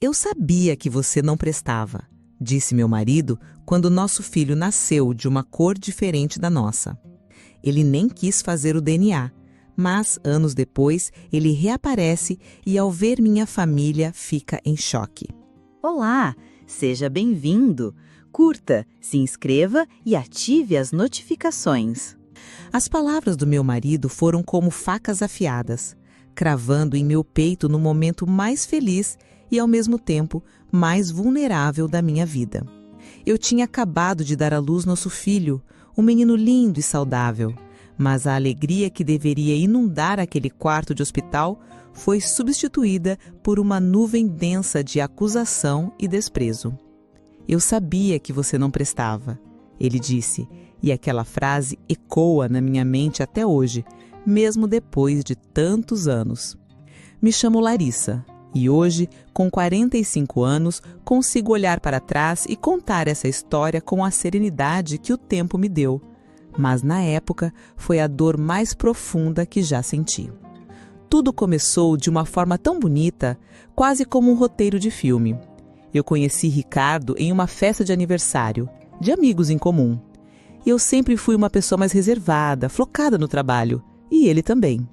Eu sabia que você não prestava, disse meu marido quando nosso filho nasceu de uma cor diferente da nossa. Ele nem quis fazer o DNA, mas anos depois ele reaparece e ao ver minha família fica em choque. Olá, seja bem-vindo. Curta, se inscreva e ative as notificações. As palavras do meu marido foram como facas afiadas, cravando em meu peito no momento mais feliz e, ao mesmo tempo, mais vulnerável da minha vida. Eu tinha acabado de dar à luz nosso filho, um menino lindo e saudável, mas a alegria que deveria inundar aquele quarto de hospital foi substituída por uma nuvem densa de acusação e desprezo. Eu sabia que você não prestava, ele disse, e aquela frase ecoa na minha mente até hoje, mesmo depois de tantos anos. Me chamo Larissa e hoje, com 45 anos, consigo olhar para trás e contar essa história com a serenidade que o tempo me deu. Mas na época foi a dor mais profunda que já senti. Tudo começou de uma forma tão bonita, quase como um roteiro de filme. Eu conheci Ricardo em uma festa de aniversário, de amigos em comum. Eu sempre fui uma pessoa mais reservada, focada no trabalho, e ele também.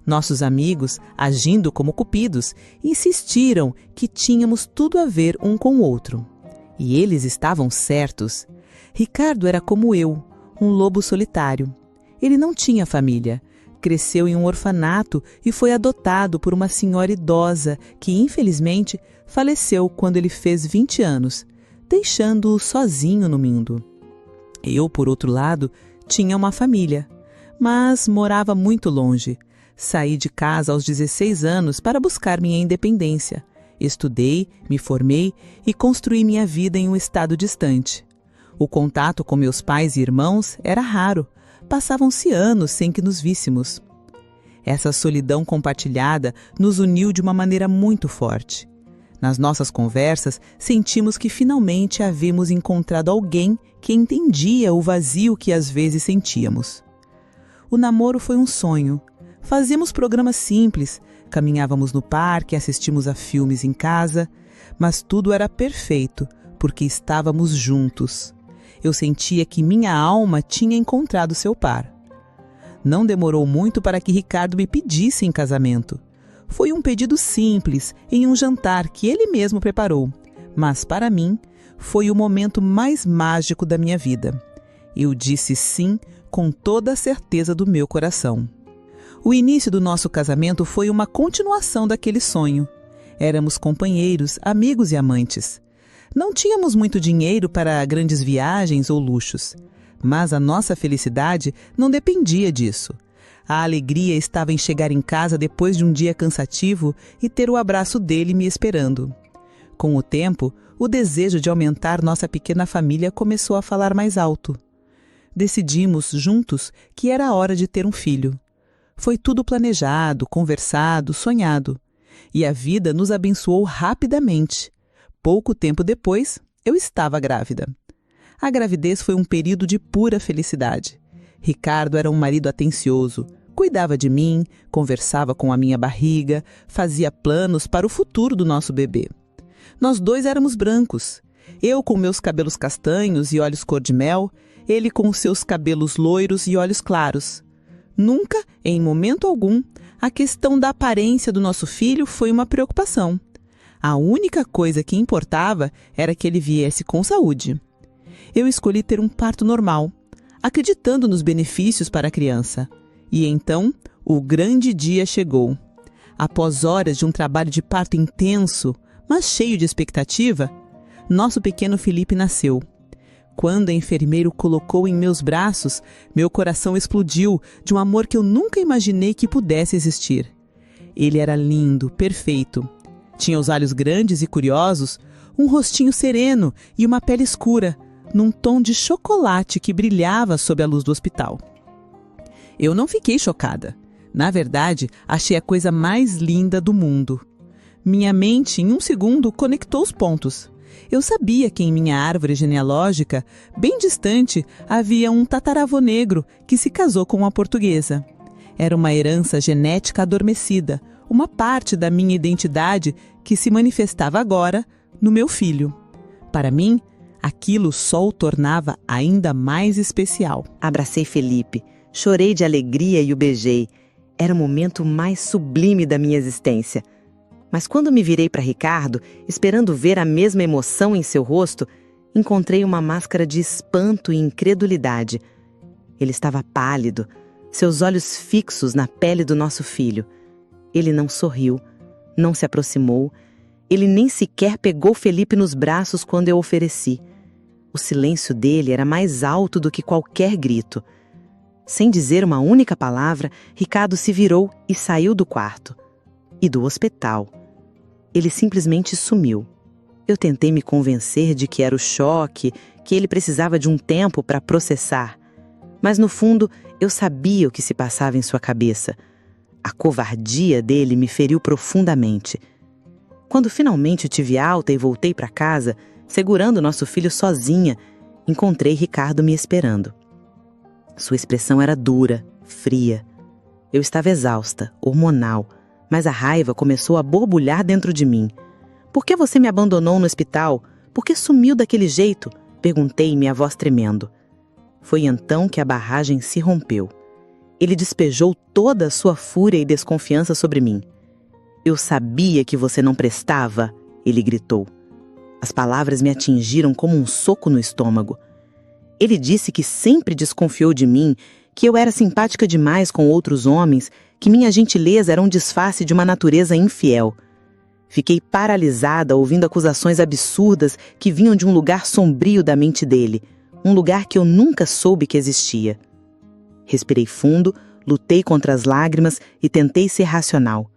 Nossos amigos, agindo como cupidos, insistiram que tínhamos tudo a ver um com o outro. E eles estavam certos. Ricardo era como eu, um lobo solitário. Ele não tinha família. Cresceu em um orfanato e foi adotado por uma senhora idosa que, infelizmente, faleceu quando ele fez 20 anos, deixando-o sozinho no mundo. Eu, por outro lado, tinha uma família, mas morava muito longe. Saí de casa aos 16 anos para buscar minha independência. Estudei, me formei e construí minha vida em um estado distante. O contato com meus pais e irmãos era raro. Passavam-se anos sem que nos víssemos. Essa solidão compartilhada nos uniu de uma maneira muito forte. Nas nossas conversas, sentimos que finalmente havíamos encontrado alguém que entendia o vazio que às vezes sentíamos. O namoro foi um sonho. Fazíamos programas simples, caminhávamos no parque, assistimos a filmes em casa, mas tudo era perfeito, porque estávamos juntos. Eu sentia que minha alma tinha encontrado seu par. Não demorou muito para que Ricardo me pedisse em casamento. Foi um pedido simples, em um jantar que ele mesmo preparou, mas para mim foi o momento mais mágico da minha vida. Eu disse sim com toda a certeza do meu coração. O início do nosso casamento foi uma continuação daquele sonho. Éramos companheiros, amigos e amantes. Não tínhamos muito dinheiro para grandes viagens ou luxos, mas a nossa felicidade não dependia disso. A alegria estava em chegar em casa depois de um dia cansativo e ter o abraço dele me esperando. Com o tempo, o desejo de aumentar nossa pequena família começou a falar mais alto. Decidimos juntos que era hora de ter um filho. Foi tudo planejado, conversado, sonhado. E a vida nos abençoou rapidamente. Pouco tempo depois, eu estava grávida. A gravidez foi um período de pura felicidade. Ricardo era um marido atencioso, cuidava de mim, conversava com a minha barriga, fazia planos para o futuro do nosso bebê. Nós dois éramos brancos. Eu com meus cabelos castanhos e olhos cor-de-mel, ele com seus cabelos loiros e olhos claros. Nunca, em momento algum, a questão da aparência do nosso filho foi uma preocupação. A única coisa que importava era que ele viesse com saúde. Eu escolhi ter um parto normal, acreditando nos benefícios para a criança. E então, o grande dia chegou. Após horas de um trabalho de parto intenso, mas cheio de expectativa, nosso pequeno Felipe nasceu. Quando a enfermeira o colocou em meus braços, meu coração explodiu de um amor que eu nunca imaginei que pudesse existir. Ele era lindo, perfeito. Tinha os olhos grandes e curiosos, um rostinho sereno e uma pele escura, num tom de chocolate que brilhava sob a luz do hospital. Eu não fiquei chocada. Na verdade, achei a coisa mais linda do mundo. Minha mente, em um segundo, conectou os pontos. Eu sabia que em minha árvore genealógica, bem distante, havia um tataravô negro que se casou com uma portuguesa. Era uma herança genética adormecida, uma parte da minha identidade que se manifestava agora no meu filho. Para mim, aquilo só o tornava ainda mais especial. Abracei Felipe, chorei de alegria e o beijei. Era o momento mais sublime da minha existência. Mas quando me virei para Ricardo, esperando ver a mesma emoção em seu rosto, encontrei uma máscara de espanto e incredulidade. Ele estava pálido, seus olhos fixos na pele do nosso filho. Ele não sorriu, não se aproximou, ele nem sequer pegou Felipe nos braços quando eu ofereci. O silêncio dele era mais alto do que qualquer grito. Sem dizer uma única palavra, Ricardo se virou e saiu do quarto. E do hospital. Ele simplesmente sumiu. Eu tentei me convencer de que era o choque, que ele precisava de um tempo para processar. Mas no fundo, eu sabia o que se passava em sua cabeça. A covardia dele me feriu profundamente. Quando finalmente tive alta e voltei para casa, segurando nosso filho sozinha, encontrei Ricardo me esperando. Sua expressão era dura, fria. Eu estava exausta, hormonal, mas a raiva começou a borbulhar dentro de mim. Por que você me abandonou no hospital? Por que sumiu daquele jeito? Perguntei, minha voz tremendo. Foi então que a barragem se rompeu. Ele despejou toda a sua fúria e desconfiança sobre mim. Eu sabia que você não prestava, ele gritou. As palavras me atingiram como um soco no estômago. Ele disse que sempre desconfiou de mim, que eu era simpática demais com outros homens, que minha gentileza era um disfarce de uma natureza infiel. Fiquei paralisada ouvindo acusações absurdas que vinham de um lugar sombrio da mente dele, um lugar que eu nunca soube que existia. Respirei fundo, lutei contra as lágrimas e tentei ser racional.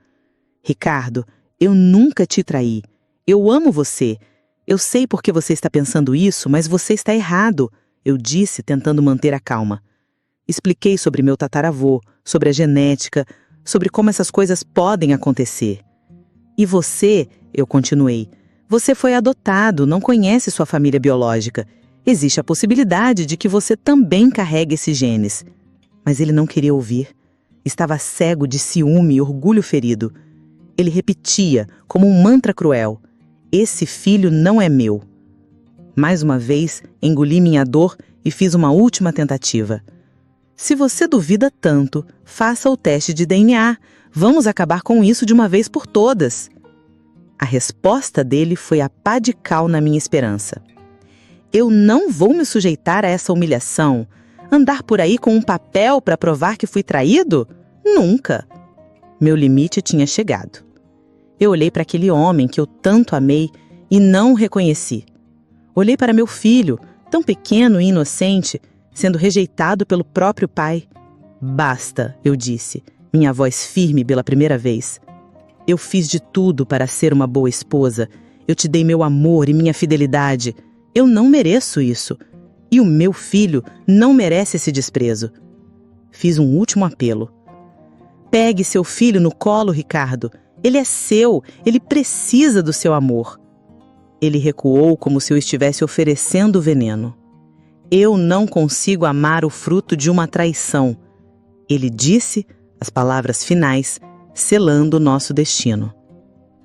Ricardo, eu nunca te traí. Eu amo você. Eu sei por que você está pensando isso, mas você está errado, eu disse, tentando manter a calma. Expliquei sobre meu tataravô, sobre a genética, sobre como essas coisas podem acontecer. E você, eu continuei, você foi adotado, não conhece sua família biológica. Existe a possibilidade de que você também carregue esses genes. Mas ele não queria ouvir. Estava cego de ciúme e orgulho ferido. Ele repetia, como um mantra cruel, esse filho não é meu. Mais uma vez, engoli minha dor e fiz uma última tentativa. Se você duvida tanto, faça o teste de DNA. Vamos acabar com isso de uma vez por todas. A resposta dele foi a pá de cal na minha esperança. Eu não vou me sujeitar a essa humilhação. Andar por aí com um papel para provar que fui traído? Nunca. Meu limite tinha chegado. Eu olhei para aquele homem que eu tanto amei e não o reconheci. Olhei para meu filho, tão pequeno e inocente, sendo rejeitado pelo próprio pai. Basta, eu disse, minha voz firme pela primeira vez. Eu fiz de tudo para ser uma boa esposa. Eu te dei meu amor e minha fidelidade. Eu não mereço isso. E o meu filho não merece esse desprezo. Fiz um último apelo. Pegue seu filho no colo, Ricardo. Ele é seu. Ele precisa do seu amor. Ele recuou como se eu estivesse oferecendo veneno. Eu não consigo amar o fruto de uma traição. Ele disse as palavras finais, selando o nosso destino.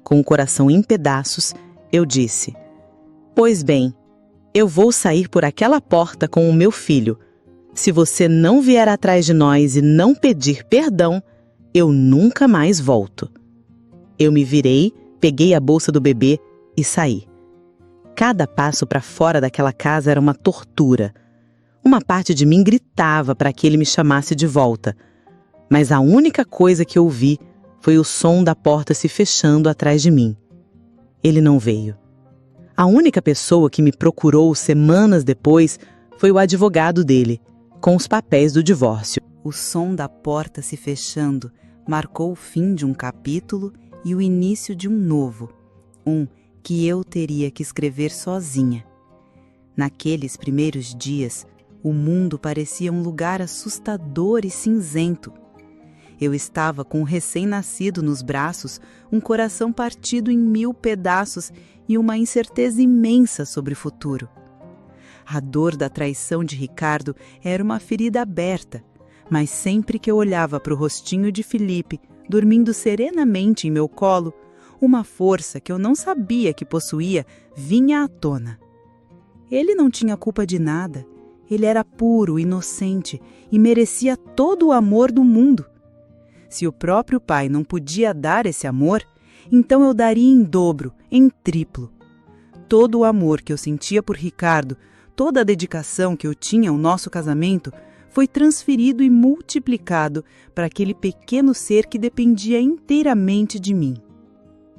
Com o coração em pedaços, eu disse: pois bem, eu vou sair por aquela porta com o meu filho. Se você não vier atrás de nós e não pedir perdão, eu nunca mais volto. Eu me virei, peguei a bolsa do bebê e saí. Cada passo para fora daquela casa era uma tortura. Uma parte de mim gritava para que ele me chamasse de volta, mas a única coisa que ouvi foi o som da porta se fechando atrás de mim. Ele não veio. A única pessoa que me procurou semanas depois foi o advogado dele, com os papéis do divórcio. O som da porta se fechando marcou o fim de um capítulo e o início de um novo, que eu teria que escrever sozinha. Naqueles primeiros dias, o mundo parecia um lugar assustador e cinzento. Eu estava com um recém-nascido nos braços, um coração partido em 1000 pedaços e uma incerteza imensa sobre o futuro. A dor da traição de Ricardo era uma ferida aberta, mas sempre que eu olhava para o rostinho de Felipe, dormindo serenamente em meu colo, uma força que eu não sabia que possuía vinha à tona. Ele não tinha culpa de nada. Ele era puro, inocente e merecia todo o amor do mundo. Se o próprio pai não podia dar esse amor, então eu daria em dobro, em triplo. Todo o amor que eu sentia por Ricardo, toda a dedicação que eu tinha ao nosso casamento, foi transferido e multiplicado para aquele pequeno ser que dependia inteiramente de mim.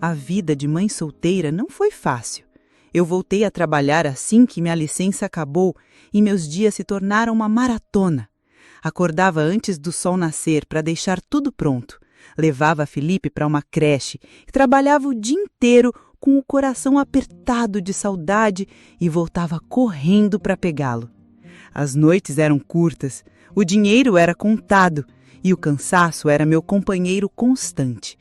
A vida de mãe solteira não foi fácil. Eu voltei a trabalhar assim que minha licença acabou e meus dias se tornaram uma maratona. Acordava antes do sol nascer para deixar tudo pronto. Levava Felipe para uma creche e trabalhava o dia inteiro com o coração apertado de saudade e voltava correndo para pegá-lo. As noites eram curtas, o dinheiro era contado e o cansaço era meu companheiro constante.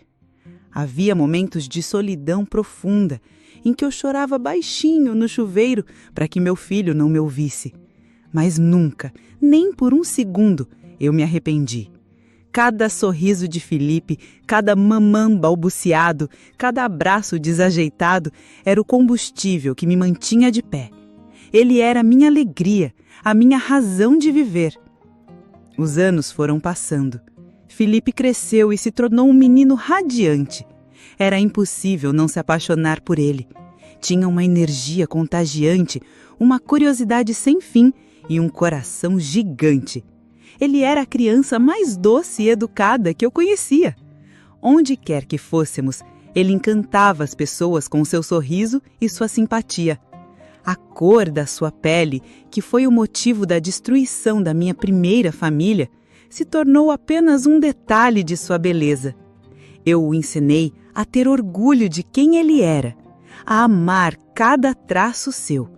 Havia momentos de solidão profunda, em que eu chorava baixinho no chuveiro para que meu filho não me ouvisse. Mas nunca, nem por um segundo, eu me arrependi. Cada sorriso de Felipe, cada mamã balbuciado, cada abraço desajeitado era o combustível que me mantinha de pé. Ele era a minha alegria, a minha razão de viver. Os anos foram passando. Felipe cresceu e se tornou um menino radiante. Era impossível não se apaixonar por ele. Tinha uma energia contagiante, uma curiosidade sem fim e um coração gigante. Ele era a criança mais doce e educada que eu conhecia. Onde quer que fôssemos, ele encantava as pessoas com seu sorriso e sua simpatia. A cor da sua pele, que foi o motivo da destruição da minha primeira família, se tornou apenas um detalhe de sua beleza. Eu o ensinei a ter orgulho de quem ele era, a amar cada traço seu.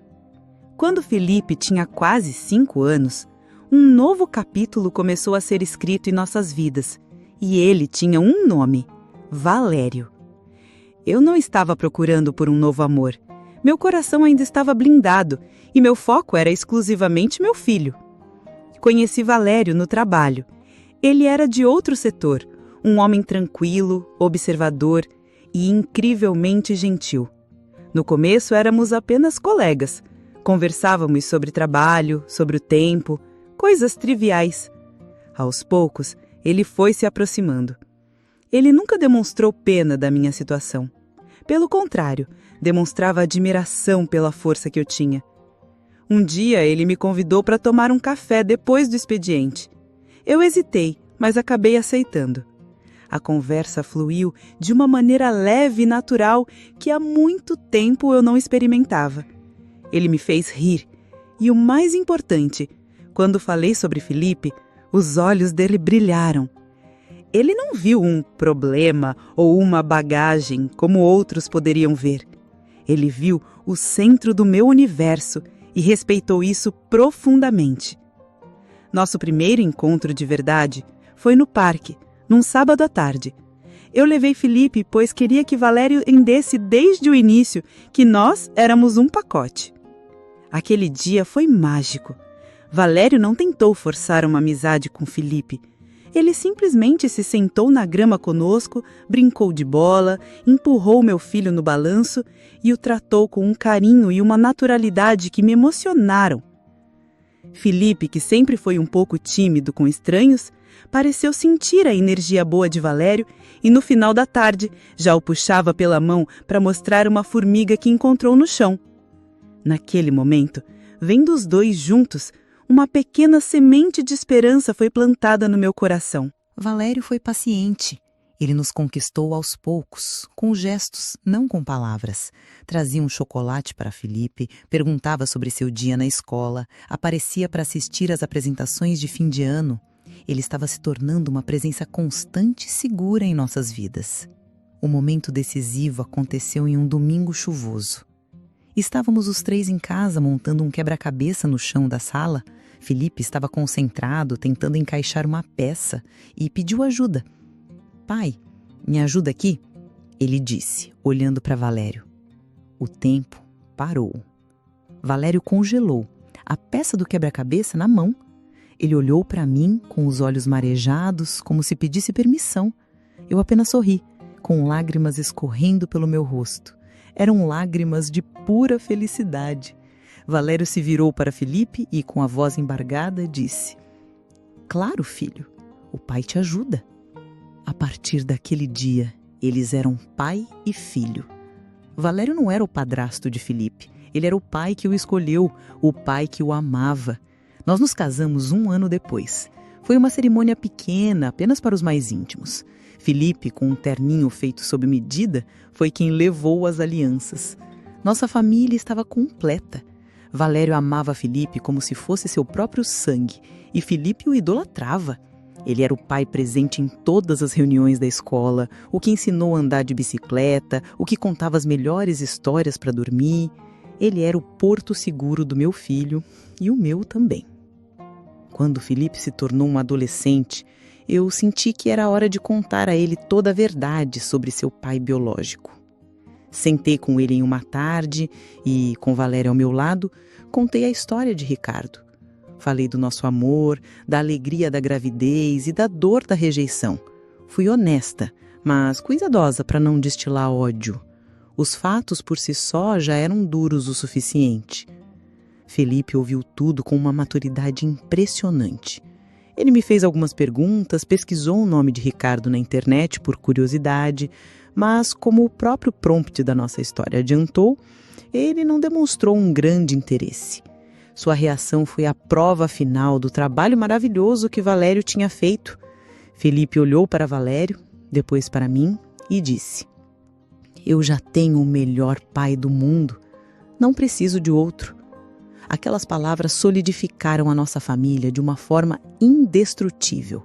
Quando Felipe tinha quase 5 anos, um novo capítulo começou a ser escrito em nossas vidas, e ele tinha um nome: Valério. Eu não estava procurando por um novo amor. Meu coração ainda estava blindado, e meu foco era exclusivamente meu filho. Conheci Valério no trabalho. Ele era de outro setor, um homem tranquilo, observador e incrivelmente gentil. No começo éramos apenas colegas. Conversávamos sobre trabalho, sobre o tempo, coisas triviais. Aos poucos, ele foi se aproximando. Ele nunca demonstrou pena da minha situação. Pelo contrário, demonstrava admiração pela força que eu tinha. Um dia ele me convidou para tomar um café depois do expediente. Eu hesitei, mas acabei aceitando. A conversa fluiu de uma maneira leve e natural que há muito tempo eu não experimentava. Ele me fez rir e, o mais importante, quando falei sobre Felipe, os olhos dele brilharam. Ele não viu um problema ou uma bagagem como outros poderiam ver. Ele viu o centro do meu universo e respeitou isso profundamente. Nosso primeiro encontro de verdade foi no parque, num sábado à tarde. Eu levei Felipe, pois queria que Valério entendesse desde o início que nós éramos um pacote. Aquele dia foi mágico. Valério não tentou forçar uma amizade com Felipe. Ele simplesmente se sentou na grama conosco, brincou de bola, empurrou meu filho no balanço e o tratou com um carinho e uma naturalidade que me emocionaram. Felipe, que sempre foi um pouco tímido com estranhos, pareceu sentir a energia boa de Valério e no final da tarde já o puxava pela mão para mostrar uma formiga que encontrou no chão. Naquele momento, vendo os dois juntos, uma pequena semente de esperança foi plantada no meu coração. Valério foi paciente. Ele nos conquistou aos poucos, com gestos, não com palavras. Trazia um chocolate para Felipe, perguntava sobre seu dia na escola, aparecia para assistir às apresentações de fim de ano. Ele estava se tornando uma presença constante e segura em nossas vidas. O momento decisivo aconteceu em um domingo chuvoso. Estávamos os 3 em casa montando um quebra-cabeça no chão da sala. Felipe estava concentrado, tentando encaixar uma peça e pediu ajuda. "Pai, me ajuda aqui?" ele disse, olhando para Valério. O tempo parou. Valério congelou, a peça do quebra-cabeça na mão. Ele olhou para mim com os olhos marejados, como se pedisse permissão. Eu apenas sorri, com lágrimas escorrendo pelo meu rosto. Eram lágrimas de pura felicidade. Valério se virou para Felipe e, com a voz embargada, disse: "Claro, filho, o pai te ajuda." A partir daquele dia, eles eram pai e filho. Valério não era o padrasto de Felipe. Ele era o pai que o escolheu, o pai que o amava. Nós nos casamos 1 ano depois. Foi uma cerimônia pequena, apenas para os mais íntimos. Felipe, com um terninho feito sob medida, foi quem levou as alianças. Nossa família estava completa. Valério amava Felipe como se fosse seu próprio sangue, e Felipe o idolatrava. Ele era o pai presente em todas as reuniões da escola, o que ensinou a andar de bicicleta, o que contava as melhores histórias para dormir. Ele era o porto seguro do meu filho e o meu também. Quando Felipe se tornou um adolescente, eu senti que era hora de contar a ele toda a verdade sobre seu pai biológico. Sentei com ele em uma tarde e, com Valéria ao meu lado, contei a história de Ricardo. Falei do nosso amor, da alegria da gravidez e da dor da rejeição. Fui honesta, mas cuidadosa para não destilar ódio. Os fatos por si só já eram duros o suficiente. Felipe ouviu tudo com uma maturidade impressionante. Ele me fez algumas perguntas, pesquisou o nome de Ricardo na internet por curiosidade, mas, como o próprio prompt da nossa história adiantou, ele não demonstrou um grande interesse. Sua reação foi a prova final do trabalho maravilhoso que Valério tinha feito. Felipe olhou para Valério, depois para mim e disse: "Eu já tenho o melhor pai do mundo. Não preciso de outro." Aquelas palavras solidificaram a nossa família de uma forma indestrutível.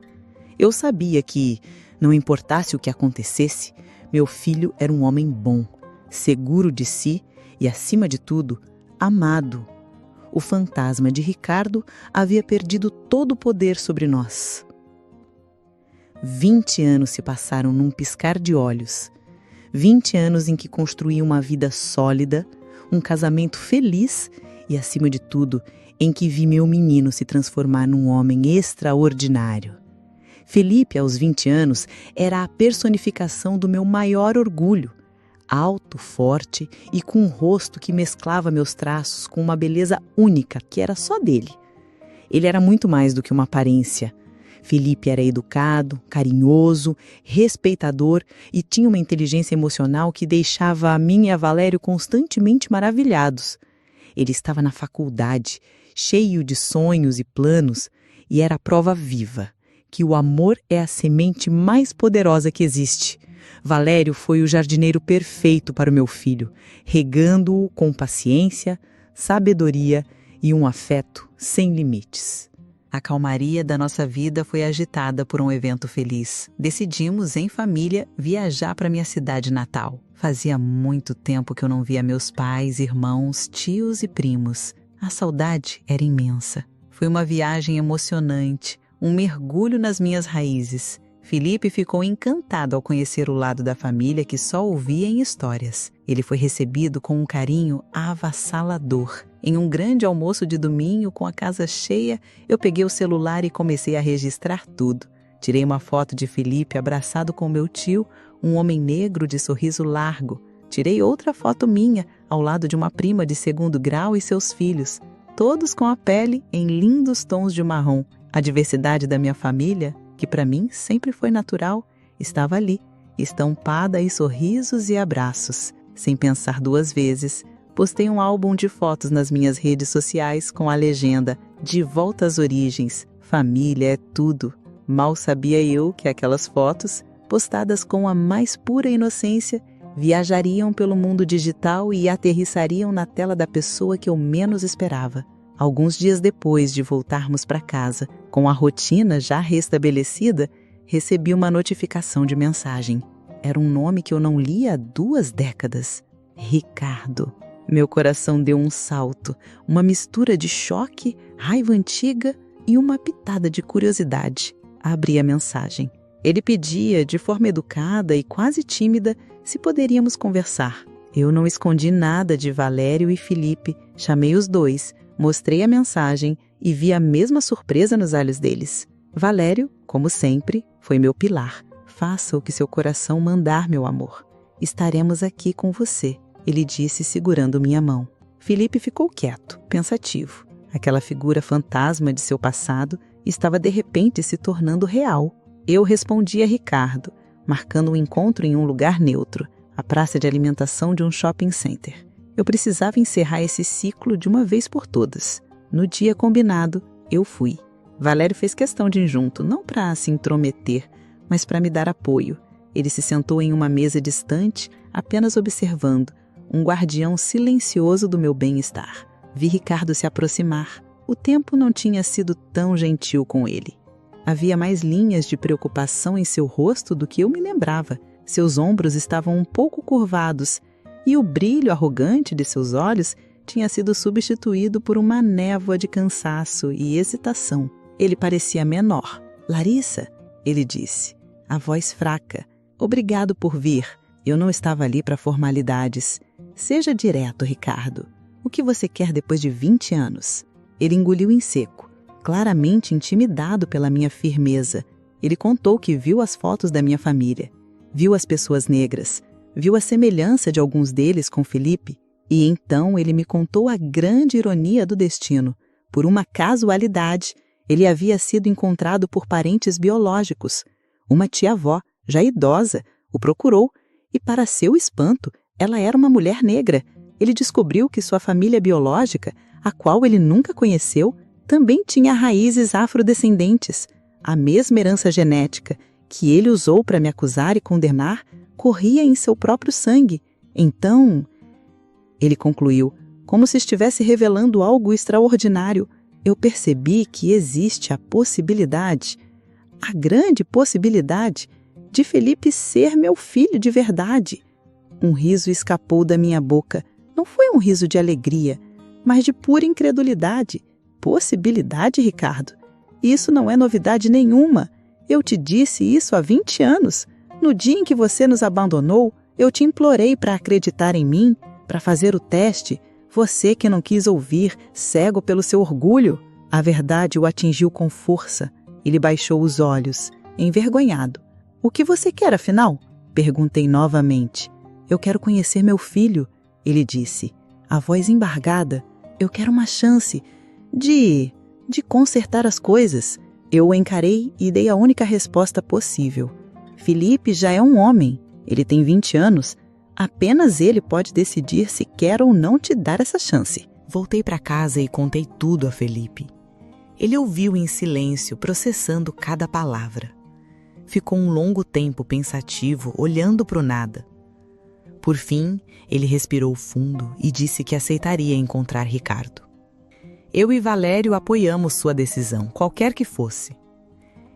Eu sabia que, não importasse o que acontecesse, meu filho era um homem bom, seguro de si e, acima de tudo, amado. O fantasma de Ricardo havia perdido todo o poder sobre nós. 20 anos se passaram num piscar de olhos. 20 anos em que construí uma vida sólida, um casamento feliz e, acima de tudo, em que vi meu menino se transformar num homem extraordinário. Felipe, aos 20 anos, era a personificação do meu maior orgulho. Alto, forte e com um rosto que mesclava meus traços com uma beleza única que era só dele. Ele era muito mais do que uma aparência. Felipe era educado, carinhoso, respeitador e tinha uma inteligência emocional que deixava a mim e a Valério constantemente maravilhados. Ele estava na faculdade, cheio de sonhos e planos, e era a prova viva que o amor é a semente mais poderosa que existe. Valério foi o jardineiro perfeito para o meu filho, regando-o com paciência, sabedoria e um afeto sem limites. A calmaria da nossa vida foi agitada por um evento feliz. Decidimos, em família, viajar para minha cidade natal. Fazia muito tempo que eu não via meus pais, irmãos, tios e primos. A saudade era imensa. Foi uma viagem emocionante, um mergulho nas minhas raízes. Felipe ficou encantado ao conhecer o lado da família que só ouvia em histórias. Ele foi recebido com um carinho avassalador. Em um grande almoço de domingo, com a casa cheia, eu peguei o celular e comecei a registrar tudo. Tirei uma foto de Felipe abraçado com meu tio, um homem negro de sorriso largo. Tirei outra foto minha, ao lado de uma prima de 2º grau e seus filhos, todos com a pele em lindos tons de marrom. A diversidade da minha família, que para mim sempre foi natural, estava ali, estampada em sorrisos e abraços. Sem pensar 2 vezes, postei um álbum de fotos nas minhas redes sociais com a legenda "De volta às origens, família é tudo." Mal sabia eu que aquelas fotos, postadas com a mais pura inocência, viajariam pelo mundo digital e aterrissariam na tela da pessoa que eu menos esperava. Alguns dias depois de voltarmos para casa, com a rotina já restabelecida, recebi uma notificação de mensagem. Era um nome que eu não lia há 2 décadas. Ricardo. Meu coração deu um salto, uma mistura de choque, raiva antiga e uma pitada de curiosidade. Abri a mensagem. Ele pedia, de forma educada e quase tímida, se poderíamos conversar. Eu não escondi nada de Valério e Felipe, chamei os 2, mostrei a mensagem e vi a mesma surpresa nos olhos deles. Valério, como sempre, foi meu pilar. Faça o que seu coração mandar, meu amor. Estaremos aqui com você, ele disse segurando minha mão. Felipe ficou quieto, pensativo. Aquela figura fantasma de seu passado estava de repente se tornando real. Eu respondi a Ricardo, marcando um encontro em um lugar neutro, a praça de alimentação de um shopping center. Eu precisava encerrar esse ciclo de uma vez por todas. No dia combinado, eu fui. Valério fez questão de ir junto, não para se intrometer, mas para me dar apoio. Ele se sentou em uma mesa distante, apenas observando, um guardião silencioso do meu bem-estar. Vi Ricardo se aproximar. O tempo não tinha sido tão gentil com ele. Havia mais linhas de preocupação em seu rosto do que eu me lembrava. Seus ombros estavam um pouco curvados e o brilho arrogante de seus olhos tinha sido substituído por uma névoa de cansaço e hesitação. Ele parecia menor. Larissa, ele disse, a voz fraca. Obrigado por vir. Eu não estava ali para formalidades. Seja direto, Ricardo. O que você quer depois de 20 anos? Ele engoliu em seco, claramente intimidado pela minha firmeza. Ele contou que viu as fotos da minha família, viu as pessoas negras, viu a semelhança de alguns deles com Felipe, e então ele me contou a grande ironia do destino. Por uma casualidade, ele havia sido encontrado por parentes biológicos. Uma tia-avó, já idosa, o procurou e, para seu espanto, ela era uma mulher negra. Ele descobriu que sua família biológica, a qual ele nunca conheceu, também tinha raízes afrodescendentes. A mesma herança genética que ele usou para me acusar e condenar corria em seu próprio sangue. Então, ele concluiu, como se estivesse revelando algo extraordinário, eu percebi que existe a possibilidade, a grande possibilidade, de Felipe ser meu filho de verdade. Um riso escapou da minha boca. Não foi um riso de alegria, mas de pura incredulidade. Possibilidade, Ricardo? Isso não é novidade nenhuma. Eu te disse isso há 20 anos. No dia em que você nos abandonou, eu te implorei para acreditar em mim, para fazer o teste. Você que não quis ouvir, cego pelo seu orgulho. A verdade o atingiu com força. Ele baixou os olhos, envergonhado. O que você quer, afinal? Perguntei novamente. Eu quero conhecer meu filho, ele disse, a voz embargada. Eu quero uma chance de consertar as coisas. Eu o encarei e dei a única resposta possível. Felipe já é um homem. Ele tem 20 anos. Apenas ele pode decidir se quer ou não te dar essa chance. Voltei para casa e contei tudo a Felipe. Ele ouviu em silêncio, processando cada palavra. Ficou um longo tempo pensativo, olhando para o nada. Por fim, ele respirou fundo e disse que aceitaria encontrar Ricardo. Eu e Valério apoiamos sua decisão, qualquer que fosse.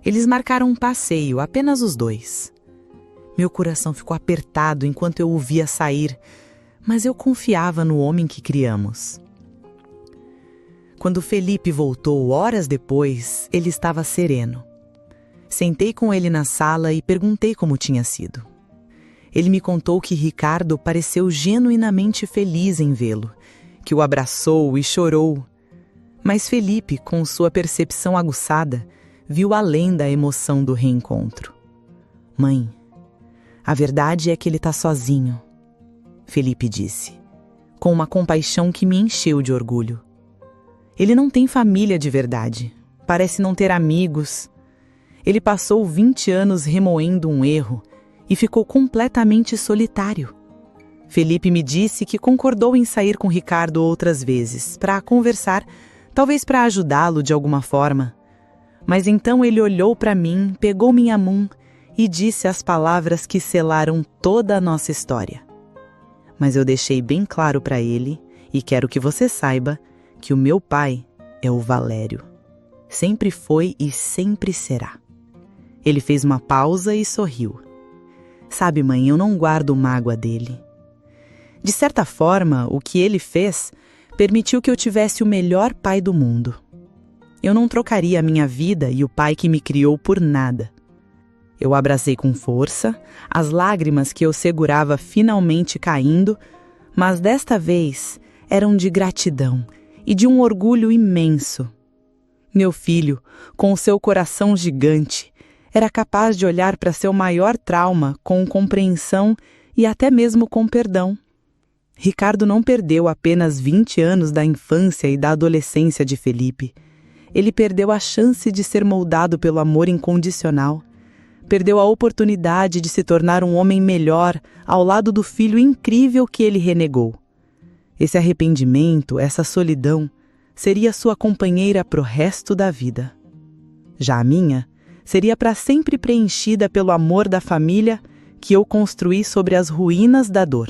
Eles marcaram um passeio, apenas os dois. Meu coração ficou apertado enquanto eu o via sair, mas eu confiava no homem que criamos. Quando Felipe voltou horas depois, ele estava sereno. Sentei com ele na sala e perguntei como tinha sido. Ele me contou que Ricardo pareceu genuinamente feliz em vê-lo, que o abraçou e chorou. Mas Felipe, com sua percepção aguçada, viu além da emoção do reencontro. Mãe, a verdade é que ele está sozinho, Felipe disse, com uma compaixão que me encheu de orgulho. Ele não tem família de verdade, parece não ter amigos. Ele passou 20 anos remoendo um erro e ficou completamente solitário. Felipe me disse que concordou em sair com Ricardo outras vezes, para conversar, talvez para ajudá-lo de alguma forma. Mas então ele olhou para mim, pegou minha mão e disse as palavras que selaram toda a nossa história. Mas eu deixei bem claro para ele, e quero que você saiba, que o meu pai é o Valério. Sempre foi e sempre será. Ele fez uma pausa e sorriu. Sabe, mãe, eu não guardo mágoa dele. De certa forma, o que ele fez permitiu que eu tivesse o melhor pai do mundo. Eu não trocaria a minha vida e o pai que me criou por nada. Eu abracei com força, as lágrimas que eu segurava finalmente caindo, mas desta vez eram de gratidão e de um orgulho imenso. Meu filho, com o seu coração gigante, era capaz de olhar para seu maior trauma com compreensão e até mesmo com perdão. Ricardo não perdeu apenas 20 anos da infância e da adolescência de Felipe. Ele perdeu a chance de ser moldado pelo amor incondicional. Perdeu a oportunidade de se tornar um homem melhor ao lado do filho incrível que ele renegou. Esse arrependimento, essa solidão, seria sua companheira pro resto da vida. Já a minha seria para sempre preenchida pelo amor da família que eu construí sobre as ruínas da dor.